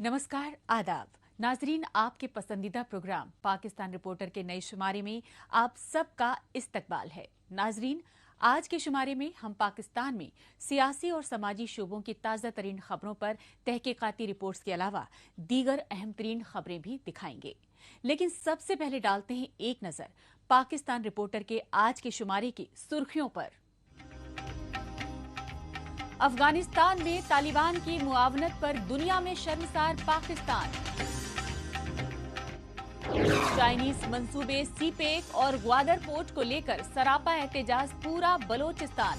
नमस्कार, आदाब नाजरीन, आपके पसंदीदा प्रोग्राम पाकिस्तान रिपोर्टर के नए शुमारे में आप सबका इस्तकबाल है। नाजरीन, आज के शुमारे में हम पाकिस्तान में सियासी और समाजी शोबों की ताज़ा तरीन खबरों पर तहकीकाती रिपोर्ट्स के अलावा दीगर अहम तरीन खबरें भी दिखाएंगे। लेकिन सबसे पहले डालते हैं एक नज़र पाकिस्तान रिपोर्टर के आज के शुमारे की सुर्खियों पर। अफगानिस्तान में तालिबान की मुआवनत पर दुनिया में शर्मसार पाकिस्तान। चाइनीज मंसूबे सीपेक और ग्वादर पोर्ट को लेकर सरापा एहतजाज पूरा बलोचिस्तान।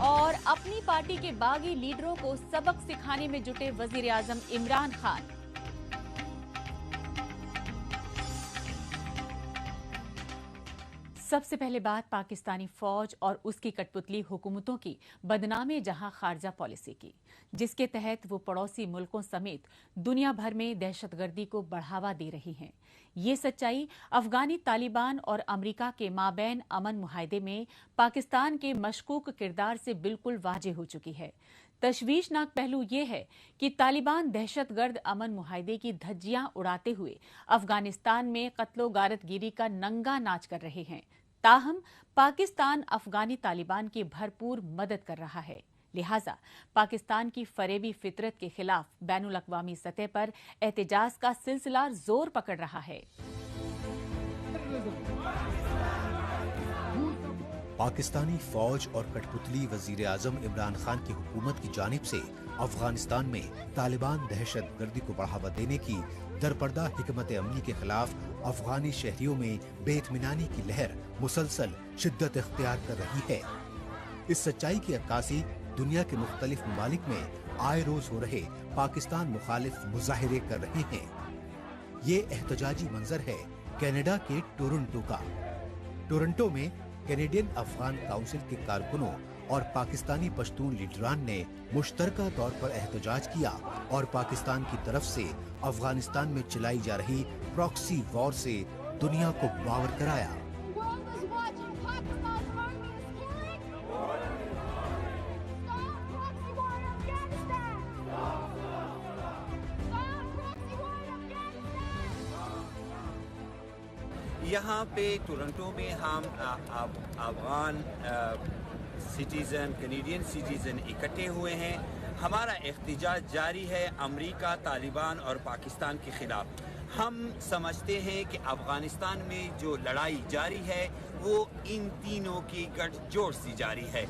और अपनी पार्टी के बागी लीडरों को सबक सिखाने में जुटे वजीर आजम इमरान खान। सबसे पहले बात पाकिस्तानी फौज और उसकी कठपुतली हुकूमतों की बदनामे जहां खारजा पॉलिसी की, जिसके तहत वो पड़ोसी मुल्कों समेत दुनिया भर में दहशतगर्दी को बढ़ावा दे रही हैं। ये सच्चाई अफगानी तालिबान और अमरीका के माबैन अमन मुआहदे में पाकिस्तान के मशकूक किरदार से बिल्कुल वाज़ेह हो चुकी है। तशवीशनाक पहलू ये है कि तालिबान दहशतगर्द अमन मुआहदे की धज्जियां उड़ाते हुए अफगानिस्तान में कत्लो गारतगिरी का नंगा नाच कर रहे हैं। ताहम पाकिस्तान अफगानी तालिबान की भरपूर मदद कर रहा है। लिहाजा पाकिस्तान की फरेबी फितरत के खिलाफ बैनुल अक़वामी सतह पर एहतजाज का सिलसिला जोर पकड़ रहा है। पाकिस्तानी फौज और कठपुतली वजीर आजम इमरान खान की हुकूमत की जानिब से अफगानिस्तान में तालिबान दहशत गर्दी को बढ़ावा देने की दरपर्दा हिकमत अमली के खिलाफ अफगानी शहरियों में बेइत्मीनानी की लहर मुसलसल शिद्दत इख्तियार कर रही है। इस सच्चाई की अक्कासी दुनिया के मुख्तलिफ ममालिक में आए रोज हो रहे पाकिस्तान मुखालिफ मुजाहिरे कर रहे हैं। ये एहतजाजी मंजर है कनाडा के टोरंटो का। टोरंटो में कैनेडियन अफगान काउंसिल के कारकुनों और पाकिस्तानी पश्तून लीडरान ने मुश्तरका तौर पर एहतजाज किया और पाकिस्तान की तरफ से अफगानिस्तान में चलाई जा रही प्रॉक्सी वॉर से दुनिया को बावर कराया। यहाँ पे टोरंटो में हम अफगान सिटीज़न, कैनेडियन सिटीज़न इकट्ठे हुए हैं। हमारा एहतजाज जारी है अमेरिका, तालिबान और पाकिस्तान के खिलाफ। हम समझते हैं कि अफगानिस्तान में जो लड़ाई जारी है वो इन तीनों की गठजोड़ से जारी है।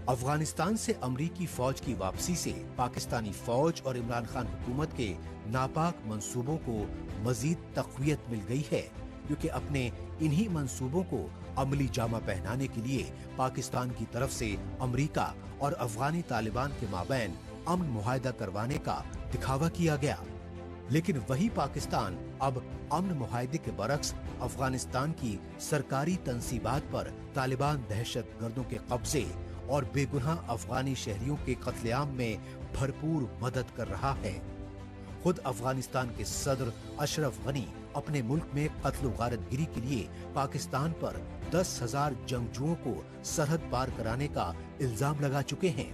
अफगानिस्तान से अमरीकी फौज की वापसी से पाकिस्तानी फौज और इमरान खान हुकूमत के नापाक मंसूबों को मजीद तक़वियत मिल गई है, क्योंकि अपने इन्हीं मंसूबों को अमली जामा पहनाने के लिए पाकिस्तान की तरफ से अमरीका और अफगानी तालिबान के माबैन अमन मुआहदा करवाने का दिखावा किया गया। लेकिन वही पाकिस्तान अब अमन मुआहदे के बरक्स अफगानिस्तान की सरकारी तंसीबात पर तालिबान दहशत गर्दों के कब्जे और बेगुनाह अफगानी शहरियों के कत्लेआम में भरपूर मदद कर रहा है। खुद अफगानिस्तान के सदर अशरफ गनी अपने मुल्क में कत्ल गारतगिरी के लिए पाकिस्तान पर 10,000 जंगजुओं को सरहद पार कराने का इल्जाम लगा चुके हैं।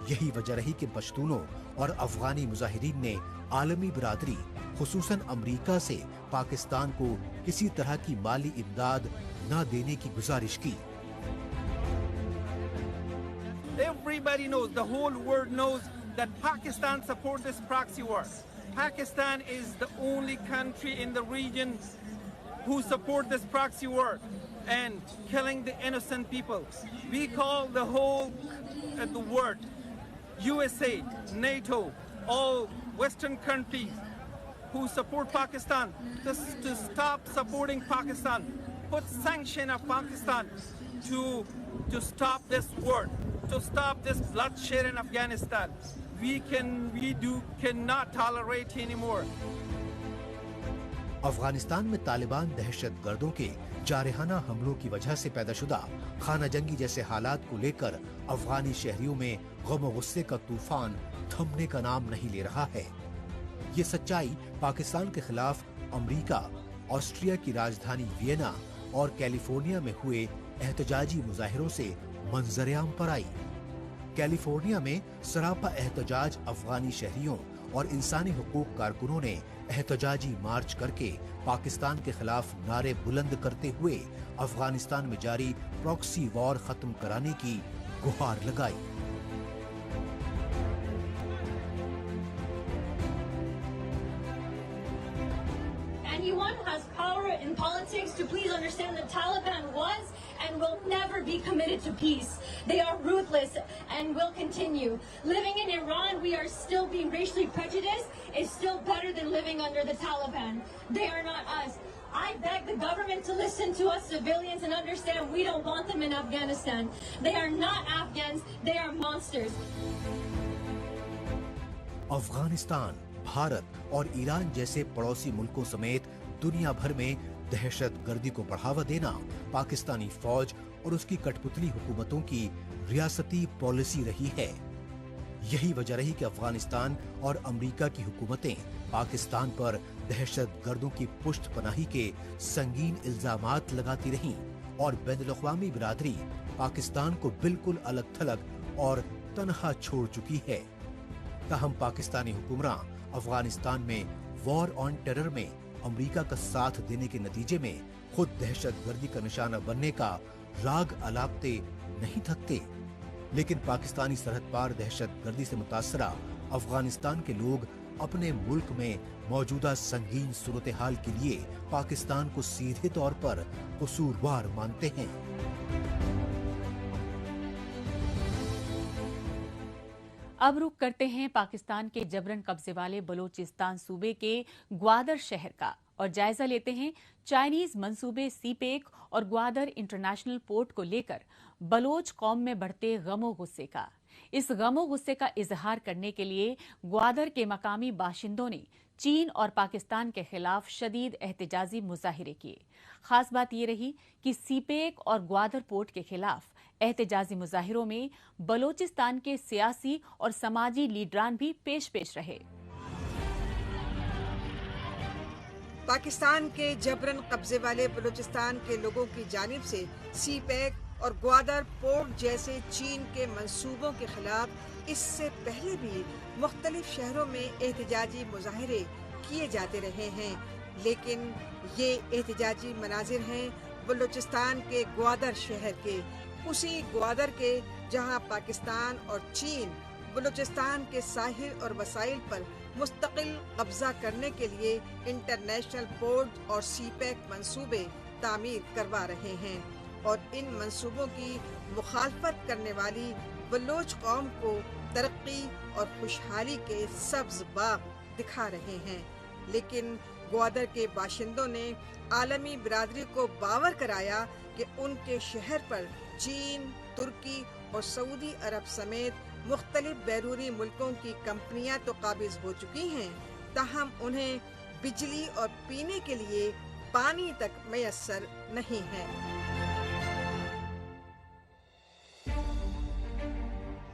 यही वजह रही कि पश्तूनों और अफगानी मुजाहिरीन ने आलमी बिरादरी खुसूसन अमरीका से पाकिस्तान को किसी तरह की माली इमदाद न देने की गुजारिश की। Everybody knows, the whole world knows that Pakistan supports this proxy war. Pakistan is the only country in the region who support this proxy war and killing the innocent people. We call the whole the world, USA, NATO, all Western countries who support Pakistan to stop supporting Pakistan, put sanction of Pakistan to stop this war, to stop this bloodshed in Afghanistan. We cannot tolerate anymore. Afghanistan में तालिबान दहशत गर्दों के जारहाना हमलों की वजह से पैदाशुदा खाना जंगी जैसे हालात को लेकर अफगानी शहरियों में गम और गुस्से का तूफान थमने का नाम नहीं ले रहा है। ये सच्चाई पाकिस्तान के खिलाफ अमरीका, ऑस्ट्रिया की राजधानी वियना और कैलिफोर्निया में हुए एहतजाजी मुजाहिरों से मंजर आम पर आई। कैलिफोर्निया में सरापा एहतजाज अफगानी शहरियों और इंसानी हुकूक कारकुनों ने एहतजाजी मार्च करके पाकिस्तान के खिलाफ नारे बुलंद करते हुए अफगानिस्तान में जारी प्रॉक्सी वॉर खत्म कराने की गुहार लगाई। Anyone who has power in politics to please understand the Taliban was and will never be committed to peace. They are ruthless and will continue. Living in Iran, we are still being racially prejudiced is still better than living under the Taliban. They are not us. I beg the government to listen to us civilians and understand we don't want them in Afghanistan. They are not Afghans, they are monsters. Afghanistan, Bharat और Iran जैसे पड़ोसी मुल्कों समेत दुनिया भर में दहशत गर्दी को बढ़ावा देना पाकिस्तानी फौज और उसकी कठपुतली हुकूमतों की रियासती पॉलिसी रही है। यही वजह रही कि अफगानिस्तान और अमेरिका की हुकूमतें पाकिस्तान पर दहशत गर्दों की पुष्ट पनाही के संगीन इल्जामात लगाती रहीं और बैनुल-अक़वामी बिरादरी पाकिस्तान को बिल्कुल अलग थलग और तनहा छोड़ चुकी है। ताहम पाकिस्तानी हुक्मरान अफगानिस्तान में वॉर ऑन टेरर में अमेरिका का साथ देने के नतीजे में खुद दहशत गर्दी का निशाना बनने का राग अलापते नहीं थकते। लेकिन पाकिस्तानी सरहद पार दहशत गर्दी से मुतासरा अफगानिस्तान के लोग अपने मुल्क में मौजूदा संगीन सूरत हाल के लिए पाकिस्तान को सीधे तौर पर कसूरवार मानते हैं। अब रुख करते हैं पाकिस्तान के जबरन कब्जे वाले बलोचिस्तान सूबे के ग्वादर शहर का और जायजा लेते हैं चाइनीज मंसूबे सीपेक और ग्वादर इंटरनेशनल पोर्ट को लेकर बलोच कौम में बढ़ते गमो गुस्से का। इस गमो गुस्से का इजहार करने के लिए ग्वादर के मकामी बाशिंदों ने चीन और पाकिस्तान के खिलाफ शदीद एहतजाजी मुजाहिरे किए। खास बात ये रही कि सीपेक और ग्वादर पोर्ट के खिलाफ एहतजाजी मुजाहिरों में बलोचिस्तान के सियासी और समाजी लीडरान भी पेश रहे। पाकिस्तान के जबरन कब्जे वाले बलूचिस्तान के लोगों की जानिब से सीपेक और ग्वादर पोर्ट जैसे चीन के मंसूबों के खिलाफ इससे पहले भी मुख्तलिफ शहरों में एहतजाजी मुजाहिरे किए जाते रहे हैं, लेकिन ये एहतजाजी मनाजिर हैं बलूचिस्तान के ग्वादर शहर के, उसी ग्वादर के जहां पाकिस्तान और चीन बलूचिस्तान के साहिल और वसाइल पर मुस्तकिल कब्जा करने के लिए इंटरनेशनल पोर्ट और सीपेक मंसूबे तामीर करवा रहे हैं और इन मंसूबों की मुखालफत करने वाली बलोच कौम को तरक्की और खुशहाली के सब्ज बाग दिखा रहे हैं। लेकिन ग्वादर के बाशिंदों ने आलमी बिरादरी को बावर कराया कि उनके शहर पर चीन, तुर्की और सऊदी अरब समेत मुख्तलिफ बैरूनी मुल्कों की कंपनियां तो काबिज हो चुकी हैं, ताहम उन्हें बिजली और पीने के लिए पानी तक मैसर नहीं है।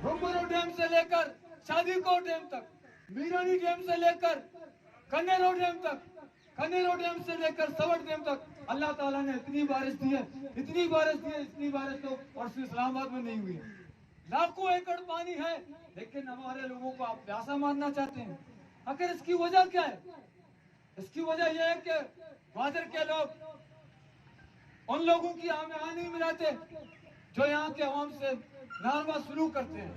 भंगुरो डैम से लेकर शादीको डैम तक, मीरानी डैम से लेकर कनेरो डैम तक, कनेरो डैम से लेकर सवड़ डैम तक अल्लाह ताला ने इतनी बारिश दी है, इतनी बारिश तो और सिर्फ इस्लामाबाद में नहीं हुई है। लाखों एकड़ पानी है, लेकिन हमारे लोगों को आप प्यासा मारना चाहते हैं। आखिर इसकी वजह क्या है? इसकी वजह यह है कि ग्वादर के लोग उन लोगों की हमें नहीं मिलाते जो यहाँ के अवाम से नारवा सलूक करते हैं।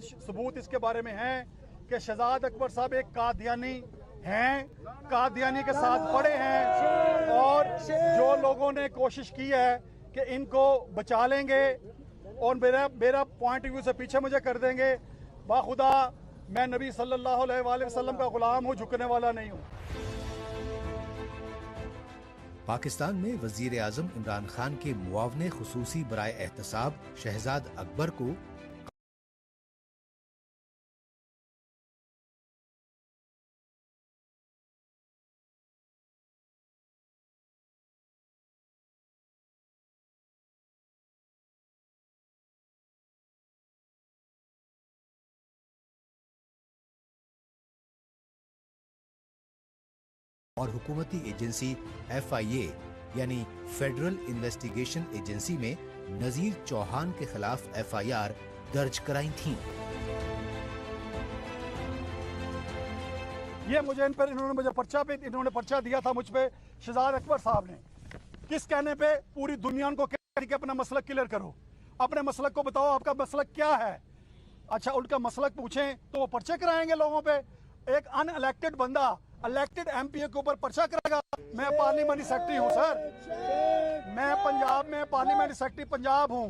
सबूत इसके बारे में हैं कि शहजाद अकबर साहब एक कादियानी हैं, कादियानी के साथ पड़े हैं, और जो लोगों ने कोशिश की है कि इनको बचा लेंगे और मेरा पॉइंट ऑफ व्यू से पीछे मुझे कर देंगे, बाखुदा मैं नबी सल्लल्लाहु अलैहि वसल्लम का गुलाम हूँ, झुकने वाला नहीं हूँ। पाकिस्तान में वजीर आजम इमरान खान के मुआवने खुसूसी बराए एहतसाब शहजाद अकबर को और हुकूमती एजेंसी FIA यानी फेडरल इन्वेस्टिगेशन एजेंसी में नजीर चौहान के खिलाफ FIR दर्ज कराई थी। ये मुझे इन्होंने पर्चा दिया था मुझ पे शहजाद अकबर साहब ने। किस कहने पे? पूरी दुनिया उनको कह के अपना मसलक क्लियर करो, अपने मसलक को बताओ आपका मसलक क्या है। अच्छा, उनका मसलक पूछें तो वो पर्चे कराएंगे लोगों पे। एक अनइलेक्टेड बंदा इलेक्टेड MPA के ऊपर पर्चा करेगा। मैं पार्लियामेंट्री सेक्रेटरी हूँ सर, मैं पंजाब में पार्लियामेंट्री सेक्रेटरी पंजाब हूँ,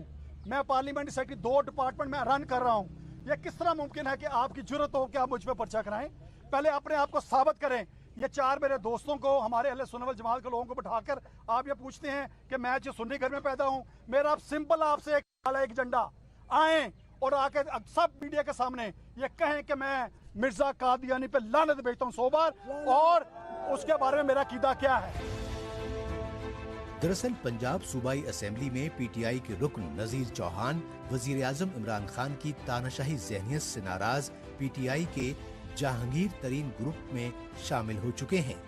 मैं पार्लियामेंट्री सेक्रेटरी 2 डिपार्टमेंट में रन कर रहा हूँ। ये किस तरह मुमकिन है कि आपकी जरूरत हो कि आप मुझ पर पर्चा कराएं? पहले अपने आप को साबित करें। ये 4 मेरे दोस्तों को, हमारे अहले सुन्नत वल जमात के लोगों को बिठाकर आप ये पूछते हैं कि मैं जो सुन्नी घर में पैदा हूँ। मेरा सिंपल आपसे एक एजेंडा, आए और आके सब मीडिया के सामने ये कहें कि मैं मिर्जा कादियानी पे लानत भेजता हूँ 100 बार, और उसके बारे में मेरा कीदा क्या है। दरअसल पंजाब सूबाई असेंबली में PTI के रुकन नजीर चौहान वजीर आजम इमरान खान की तानाशाही ज़हनियत से नाराज PTI के जहांगीर तरीन ग्रुप में शामिल हो चुके हैं।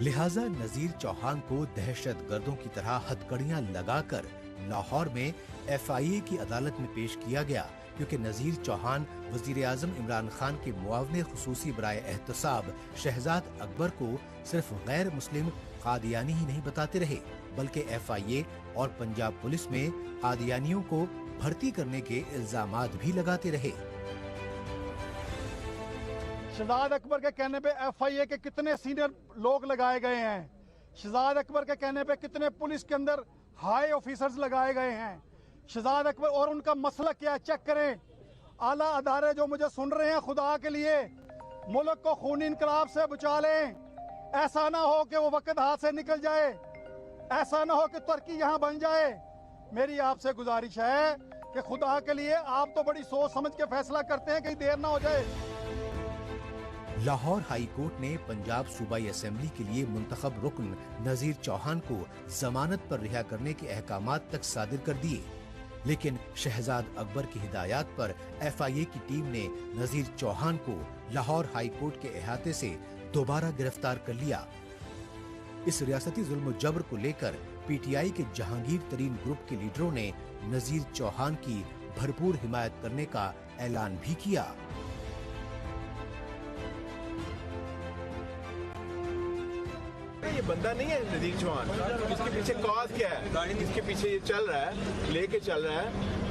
लिहाजा नजीर चौहान को दहशत गर्दों की तरह हथकड़ियां लगाकर लाहौर में FIA की अदालत में पेश किया गया, क्योंकि नजीर चौहान वजीर आजम इमरान खान के मुआवने खुसूसी बराए एहतसाब शहजाद अकबर को सिर्फ गैर मुस्लिम कादियानी ही नहीं बताते रहे, बल्कि FIA और पंजाब पुलिस में कादियानियों को भर्ती करने के इल्जामात भी लगाते रहे। शहजाद अकबर के कहने पे FIA के कितने सीनियर लोग लगाए गए हैं, शहजाद अकबर के कहने पे कितने पुलिस के अंदर हाई ऑफिसर्स लगाए गए हैं। शहजाद अकबर और उनका मसला क्या है चेक करें। आला अदारे जो मुझे सुन रहे हैं, खुदा के लिए मुल्क को खूनी इनकलाब से बचा लें। ऐसा ना हो कि वो वक्त हाथ से निकल जाए, ऐसा ना हो कि तुर्की यहाँ बन जाए। मेरी आपसे गुजारिश है कि खुदा के लिए आप तो बड़ी सोच समझ के फैसला करते हैं, कहीं देर ना हो जाए। लाहौर हाई कोर्ट ने पंजाब सूबाई असेंबली के लिए मुंतखब रुकन नजीर चौहान को जमानत पर रिहा करने के अहकामात तक सादिर कर दिए, लेकिन शहजाद अकबर की हिदायत पर FIA की टीम ने नजीर चौहान को लाहौर हाई कोर्ट के अहाते से दोबारा गिरफ्तार कर लिया। इस रियासती जुल्म जबर को लेकर PTI के जहांगीर तरीन ग्रुप के लीडरों ने नजीर चौहान की भरपूर हिमायत करने का ऐलान भी किया। ये बंदा नहीं है नजीर चौहान, इसके पीछे कॉज क्या है, इसके पीछे ये चल रहा है, लेके चल रहा है।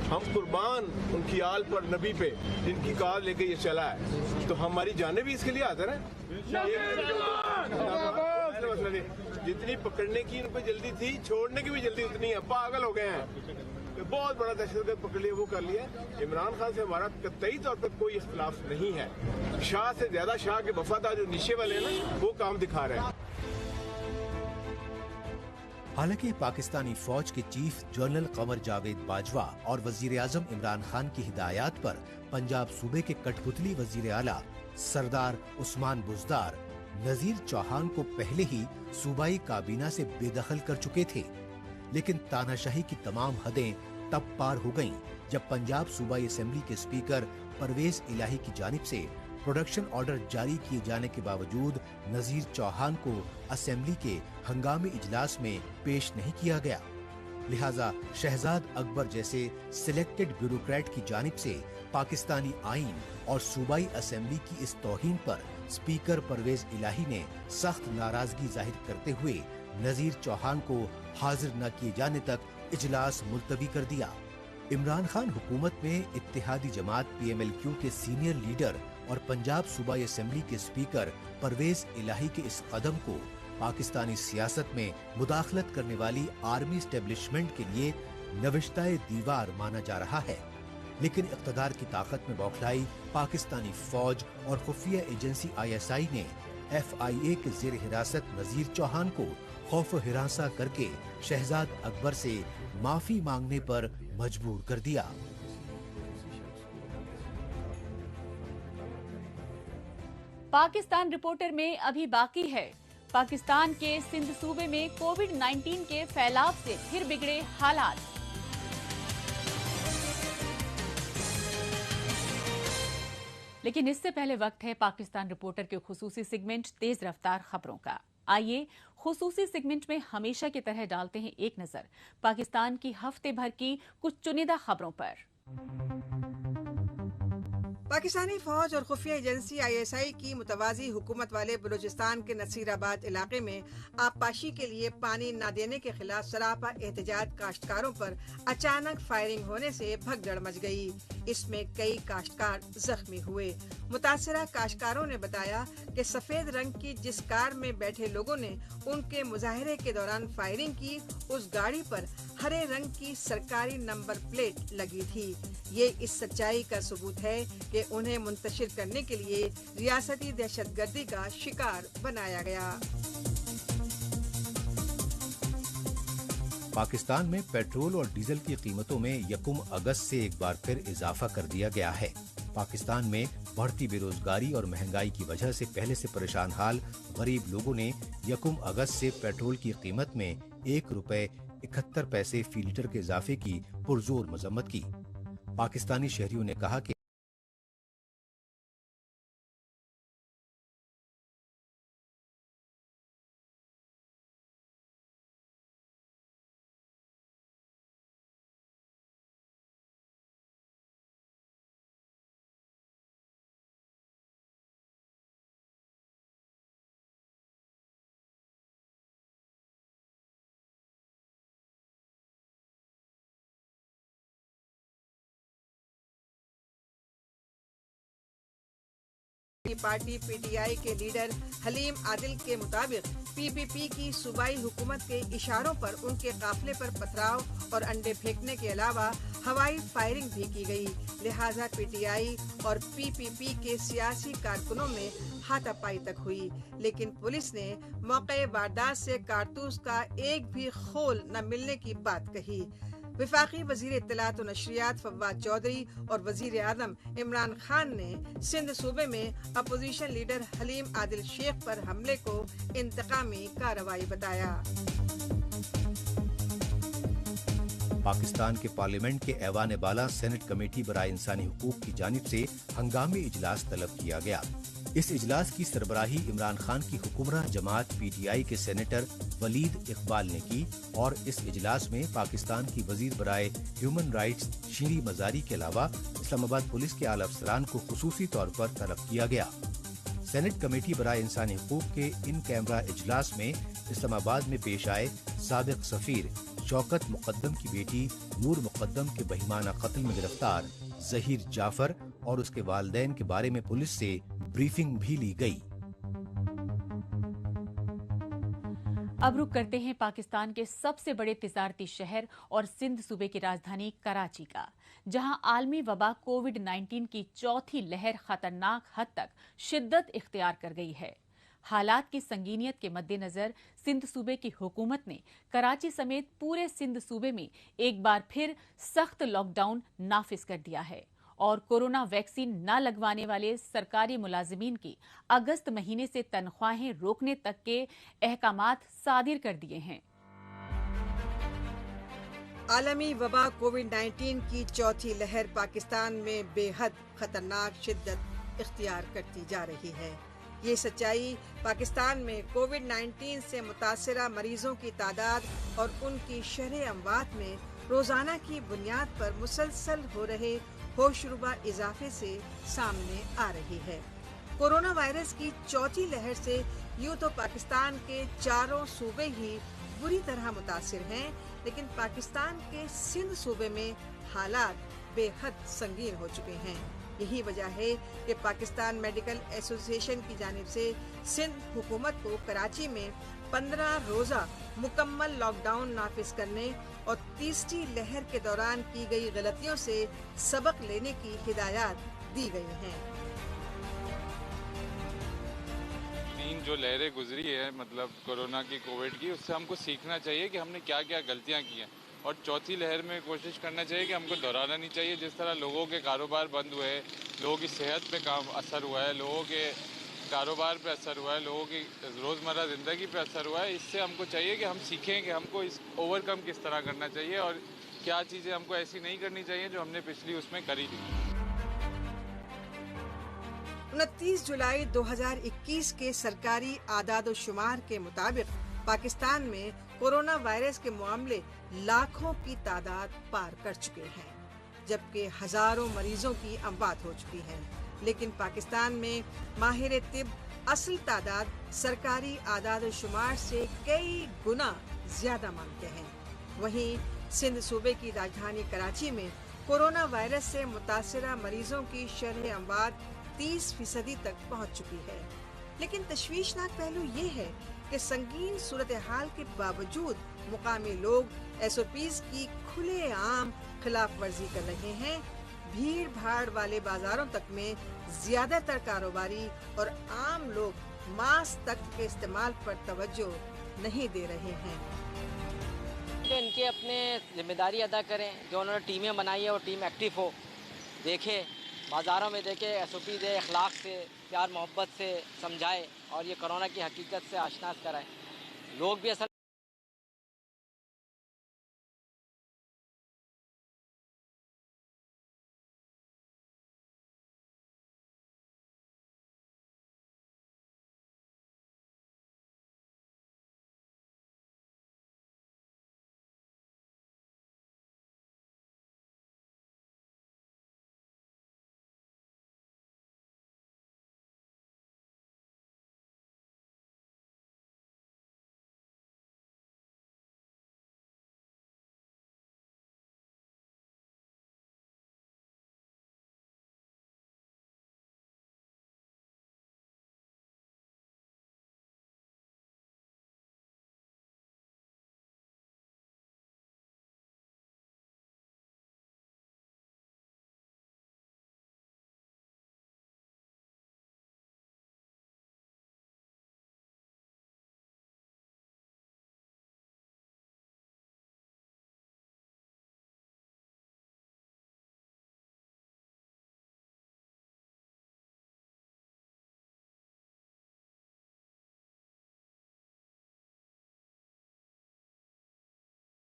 हम कुर्बान उनकी आल पर नबी पे जिनकी कॉज लेके ये चला है, तो हमारी जाने भी इसके लिए हाजिर है। जितनी पकड़ने की उन पे जल्दी थी, छोड़ने की भी जल्दी उतनी है। पागल हो गए हैं, तो बहुत बड़ा दहशतगर्द पकड़ लिया, वो कर लिया। इमरान खान से हमारा कतई तौर पर कोई इख्तिलाफ नहीं है। शाह से ज्यादा शाह के वफादार जो नीचे वाले हैं ना, वो काम दिखा रहे हैं। हालांकि पाकिस्तानी फौज के चीफ जनरल कमर जावेद बाजवा और वजीर आजम इमरान खान की हिदायत पर पंजाब सूबे के कठपुतली वजीर आला सरदार उस्मान बुज़दार नजीर चौहान को पहले ही सूबाई काबीना से बेदखल कर चुके थे, लेकिन तानाशाही की तमाम हदें तब पार हो गईं जब पंजाब सूबाई असेंबली के स्पीकर परवेज इलाही की जानिब से प्रोडक्शन ऑर्डर जारी किए जाने के बावजूद नजीर चौहान को असेंबली के हंगामी इजलास में पेश नहीं किया गया। लिहाजा शहजाद अकबर जैसे सिलेक्टेड ब्यूरोक्रेट की जानिब से पाकिस्तानी आईन और सूबाई असेंबली की इस तौहीन पर स्पीकर परवेज इलाही ने सख्त नाराजगी जाहिर करते हुए नजीर चौहान को हाजिर न किए जाने तक इजलास मुलतवी कर दिया इमरान खान हुकूमत में इत्तेहादी जमात PMLQ के सीनियर लीडर और पंजाब सूबाई असेंबली के स्पीकर परवेज इलाही के इस कदम को पाकिस्तानी सियासत में मुदाखलत करने वाली आर्मी एस्टेब्लिशमेंट के लिए नविश्ताए दीवार माना जा रहा है। लेकिन इक़्तिदार की ताकत में बौखलाई पाकिस्तानी फौज और खुफिया एजेंसी ISI ने FIA के ज़ेर हिरासत नज़ीर चौहान को खौफ हिरासा करके शहजाद अकबर से माफी मांगने पर मजबूर कर दिया। पाकिस्तान रिपोर्टर में अभी बाकी है। पाकिस्तान के सिंध सूबे में कोविड-19 के फैलाव से फिर बिगड़े हालात। लेकिन इससे पहले वक्त है पाकिस्तान रिपोर्टर के खुसूसी सेगमेंट तेज रफ्तार खबरों का। आइए खुसूसी सेगमेंट में हमेशा की तरह डालते हैं एक नजर पाकिस्तान की हफ्ते भर की कुछ चुनिंदा खबरों पर। पाकिस्तानी फौज और खुफिया एजेंसी ISI की मुतवाजी हुकूमत वाले बलूचिस्तान के नसीराबाद इलाके में आबपाशी के लिए पानी न देने के खिलाफ सरापा एहतजाज काश्तकारों पर अचानक फायरिंग होने से भगदड़ मच गई। इसमें कई काश्तकार जख्मी हुए। मुतासरा काश्तकारों ने बताया कि सफेद रंग की जिस कार में बैठे लोगों ने उनके मुजाहरे के दौरान फायरिंग की, उस गाड़ी पर हरे रंग की सरकारी नंबर प्लेट लगी थी। ये इस सच्चाई का सबूत है कि उन्हें मुंतशिर करने के लिए रियासती दहशतगर्दी का शिकार बनाया गया। पाकिस्तान में पेट्रोल और डीजल की कीमतों में 1 अगस्त से एक बार फिर इजाफा कर दिया गया है। पाकिस्तान में बढ़ती बेरोजगारी और महंगाई की वजह से पहले से परेशान हाल गरीब लोगों ने 1 अगस्त से पेट्रोल की कीमत में ₹1.71 फी लीटर के इजाफे की पुरजोर मजम्मत की। पाकिस्तानी शहरियों ने कहा कि पार्टी PTI के लीडर हलीम आदिल के मुताबिक PPP की सूबाई हुकूमत के इशारों पर उनके काफिले पर पथराव और अंडे फेंकने के अलावा हवाई फायरिंग भी की गई। लिहाजा PTI और PPP के सियासी कारकुनों में हाथापाई तक हुई, लेकिन पुलिस ने मौके वारदात से कारतूस का एक भी खोल न मिलने की बात कही। वफाकी वजीर इत्तलात और नशरियात फवाद चौधरी और वजीर आज़म इमरान खान ने सिंध सूबे में अपोजिशन लीडर हलीम आदिल शेख पर हमले को इंतकामी कार्रवाई बताया। पाकिस्तान के पार्लियामेंट के ऐवान बाला सेनेट कमेटी बराए इंसानी हुकूक की जानिब से हंगामी इजलास तलब किया गया। इस इजलास की सरबराही इमरान खान की हुक्मरान जमात PTI के सेनेटर वलीद इकबाल ने की और इस इजलास में पाकिस्तान की वजीर बराए ह्यूमन राइट्स शीरी मजारी के अलावा इस्लामाबाद पुलिस के आला अफसरान को खुसूसी तौर पर तलब किया गया। सेनेट कमेटी बराए इंसानी हुकूक के इन कैमरा इजलास में इस्लामाबाद में पेश आए साबिक सफीर शौकत मुकद्दम की बेटी नूर मुकद्दम के बहिमाना कत्ल में गिरफ्तार जहीर जाफर और उसके वालिदैन के बारे में पुलिस से ब्रीफिंग भी ली गई। अब रुक करते हैं पाकिस्तान के सबसे बड़े तिजारती शहर और सिंध सूबे की राजधानी कराची का, जहां आलमी वबा कोविड-19 की चौथी लहर खतरनाक हद तक शिद्दत इख्तियार कर गई है। हालात की संगीनियत के मद्देनजर सिंध सूबे की हुकूमत ने कराची समेत पूरे सिंध सूबे में एक बार फिर सख्त लॉकडाउन नाफिज कर दिया है और कोरोना वैक्सीन न लगवाने वाले सरकारी मुलाजिमीन की अगस्त महीने से तनख्वाहें रोकने तक के अहकामात सादिर कर दिए हैं। आलमी वबा कोविड-19 की चौथी लहर पाकिस्तान में बेहद खतरनाक शिद्दत इख्तियार करती जा रही है। ये सच्चाई पाकिस्तान में कोविड-19 से मुतासरा मरीजों की तादाद और उनकी शरह अमवात में रोजाना की बुनियाद पर मुसलसल हो रहे होशरुबा इजाफे से सामने आ रही है। कोरोना वायरस की चौथी लहर से यूं तो पाकिस्तान के चारों सूबे ही बुरी तरह मुतासिर हैं, लेकिन पाकिस्तान के सिंध सूबे में हालात बेहद संगीन हो चुके हैं। यही वजह है कि पाकिस्तान मेडिकल एसोसिएशन की जानिब से सिंध हुकूमत को कराची में 15 रोज़ा मुकम्मल लॉकडाउन नाफिज करने और तीसरी लहर के दौरान की गई गलतियों से सबक लेने की हिदायत दी गई हैं। 3 जो लहरें गुजरी है मतलब कोरोना की, कोविड की, उससे हमको सीखना चाहिए कि हमने क्या क्या गलतियां की हैं, और चौथी लहर में कोशिश करना चाहिए कि हमको दोहराना नहीं चाहिए। जिस तरह लोगों के कारोबार बंद हुए, लोगों की सेहत पे काम असर हुआ है, लोगों के कारोबार पे असर हुआ है, लोगों की रोज़मर्रा ज़िंदगी पे असर हुआ है, इससे हमको चाहिए कि हम सीखें कि हमको इस ओवरकम किस तरह करना चाहिए और क्या चीज़ें हमको ऐसी नहीं करनी चाहिए जो हमने पिछली उसमें करी थी। 29 जुलाई 2021 के सरकारी आदाद शुमार के मुताबिक पाकिस्तान में कोरोना वायरस के मामले लाखों की तादाद पार कर चुके हैं, जबकि हजारों मरीजों की अमवात हो चुकी है। लेकिन पाकिस्तान में माहिर तिब असल तादाद सरकारी आदाद शुमार से कई गुना ज्यादा मानते हैं। वहीं सिंध सूबे की राजधानी कराची में कोरोना वायरस से मुतासरा मरीजों की शरह अमवात 30% तक पहुंच चुकी है। लेकिन तशवीशनाक पहलू ये है कि संगीन सूरत हाल के बावजूद मुकामी लोग SOPs की खुलेआम खिलाफ वर्जी कर रहे हैं। भीड़ भाड़ वाले बाजारों तक में ज्यादातर कारोबारी और आम लोग मास्क तक के इस्तेमाल पर तवज्जो नहीं दे रहे हैं। इनके अपने जिम्मेदारी अदा करें, जो उन्होंने टीमें बनाई है वो टीम एक्टिव हो, देखे बाज़ारों में, देखे SOP दे, अखलाक से, प्यार मोहब्बत से समझाए और ये कोरोना की हकीकत से आशना कराए। लोग भी असल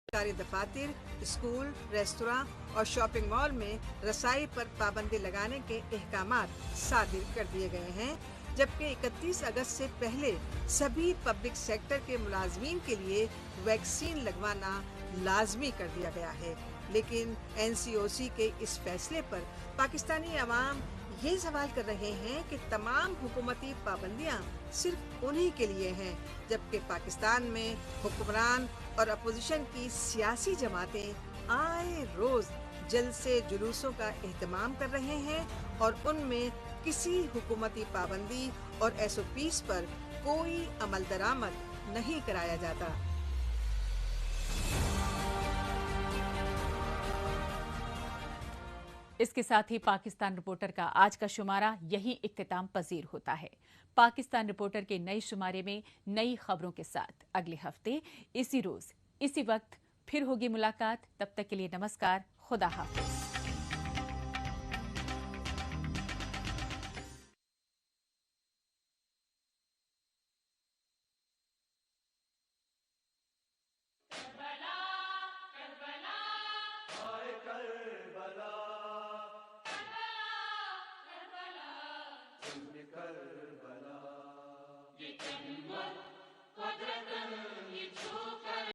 सरकारी दफातर, स्कूल, रेस्तरां और शॉपिंग मॉल में रसाई पर पाबंदी लगाने के अहकामात सादिर कर दिए गए हैं, जबकि 31 अगस्त से पहले सभी पब्लिक सेक्टर के मुलाजमीन के लिए वैक्सीन लगवाना लाजमी कर दिया गया है। लेकिन NCOC के इस फैसले पर पाकिस्तानी अवाम ये सवाल कर रहे हैं कि तमाम हुकूमती पाबंदियां सिर्फ उन्हीं के लिए हैं, जबकि पाकिस्तान में हुक्मरान और अपोजिशन की सियासी जमातें आए रोज जलसे जुलूसों का एहतमाम कर रहे हैं और उनमें किसी हुकूमती पाबंदी और SOPs पर कोई अमल दरामद नहीं कराया जाता। इसके साथ ही पाकिस्तान रिपोर्टर का आज का शुमारा यही इख्तिताम पजीर होता है। पाकिस्तान रिपोर्टर के नए शुमारे में नई खबरों के साथ अगले हफ्ते इसी रोज इसी वक्त फिर होगी मुलाकात। तब तक के लिए नमस्कार, खुदा हाफिज।